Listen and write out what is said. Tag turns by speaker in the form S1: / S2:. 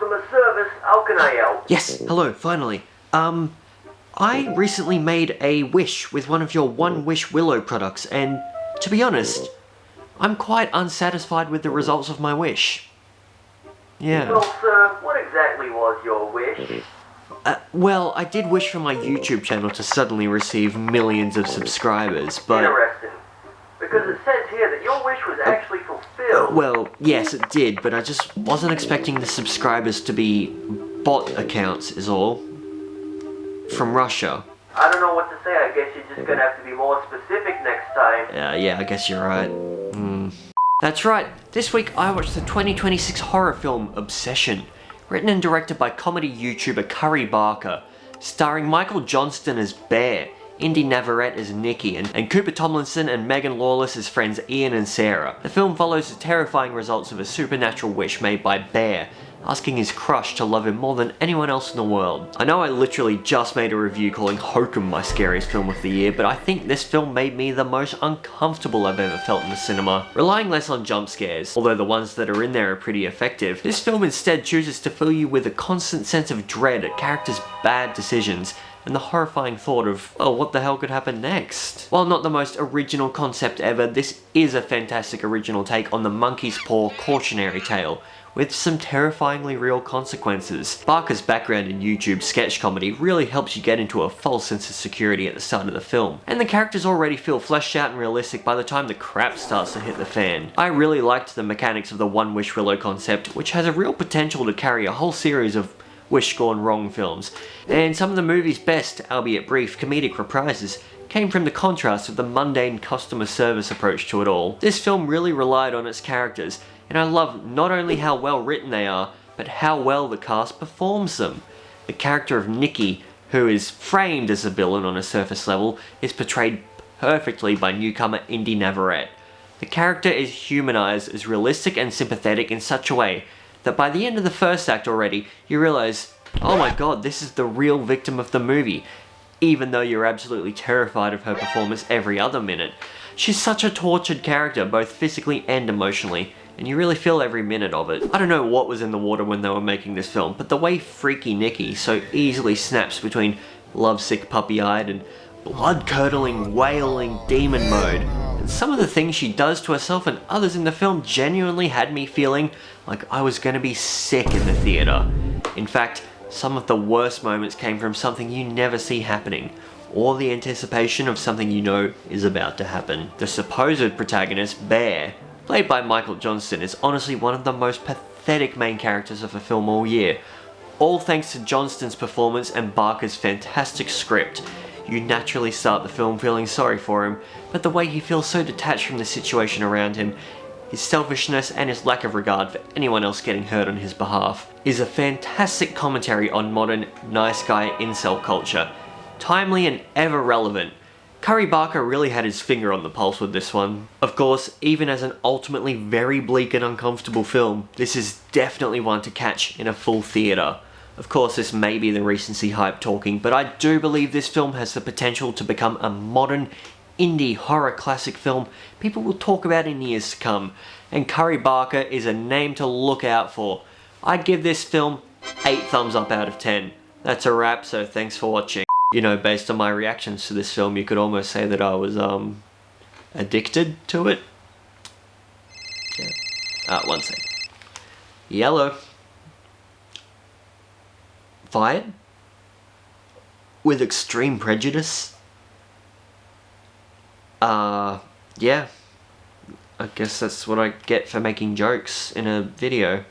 S1: customer service, how can I help?
S2: Yes, hello, finally. I recently made a wish with one of your One Wish Willow products, and to be honest, I'm quite unsatisfied with the results of my wish. Yeah.
S1: Well, sir, what exactly was your wish?
S2: Well, I did wish for my YouTube channel to suddenly receive millions of subscribers, but...
S1: Interesting. Because it says here that your wish was actually fulfilled.
S2: Well, yes, it did, but I just wasn't expecting the subscribers to be bot accounts, is all. From Russia.
S1: I don't know what to say. I guess you're just gonna have to be more specific next time.
S2: Yeah, I guess you're right. That's right. This week I watched the 2026 horror film Obsession, written and directed by comedy YouTuber Karl Barker, starring Michael Johnston as Bear, Indy Navarrete as Nikki, and Cooper Tomlinson and Megan Lawless as friends Ian and Sarah. The film follows the terrifying results of a supernatural wish made by Bear, asking his crush to love him more than anyone else in the world. I know I literally just made a review calling Hokum my scariest film of the year, but I think this film made me the most uncomfortable I've ever felt in the cinema. Relying less on jump scares, although the ones that are in there are pretty effective, this film instead chooses to fill you with a constant sense of dread at characters' bad decisions, and the horrifying thought of, oh, what the hell could happen next? While not the most original concept ever, this is a fantastic original take on the monkey's paw cautionary tale, with some terrifyingly real consequences. Barker's background in YouTube sketch comedy really helps you get into a false sense of security at the start of the film, and the characters already feel fleshed out and realistic by the time the crap starts to hit the fan. I really liked the mechanics of the One Wish Willow concept, which has a real potential to carry a whole series of wish gone wrong films, and some of the movie's best, albeit brief, comedic reprises came from the contrast of the mundane customer service approach to it all. This film really relied on its characters, and I love not only how well written they are, but how well the cast performs them. The character of Nikki, who is framed as a villain on a surface level, is portrayed perfectly by newcomer Indy Navarrete. The character is humanized as realistic and sympathetic in such a way that by the end of the first act already, you realize, oh my god, this is the real victim of the movie, even though you're absolutely terrified of her performance every other minute. She's such a tortured character, both physically and emotionally, and you really feel every minute of it. I don't know what was in the water when they were making this film, but the way freaky Nikki so easily snaps between lovesick puppy-eyed and blood-curdling, wailing demon mode, and some of the things she does to herself and others in the film genuinely had me feeling like I was going to be sick in the theatre. In fact, some of the worst moments came from something you never see happening, or the anticipation of something you know is about to happen. The supposed protagonist, Bear, played by Michael Johnston, is honestly one of the most pathetic main characters of a film all year. All thanks to Johnston's performance and Barker's fantastic script. You naturally start the film feeling sorry for him, but the way he feels so detached from the situation around him, his selfishness and his lack of regard for anyone else getting hurt on his behalf, is a fantastic commentary on modern nice guy incel culture. Timely and ever relevant. Karl Barker really had his finger on the pulse with this one. Of course, even as an ultimately very bleak and uncomfortable film, this is definitely one to catch in a full theatre. Of course, this may be the recency hype talking, but I do believe this film has the potential to become a modern indie horror classic film people will talk about in years to come, and Karl Barker is a name to look out for. I'd give this film 8 thumbs up out of 10. That's a wrap, so thanks for watching. You know, based on my reactions to this film, you could almost say that I was, addicted to it. Yeah. One sec. Yellow. Fired? With extreme prejudice? Yeah. I guess that's what I get for making jokes in a video.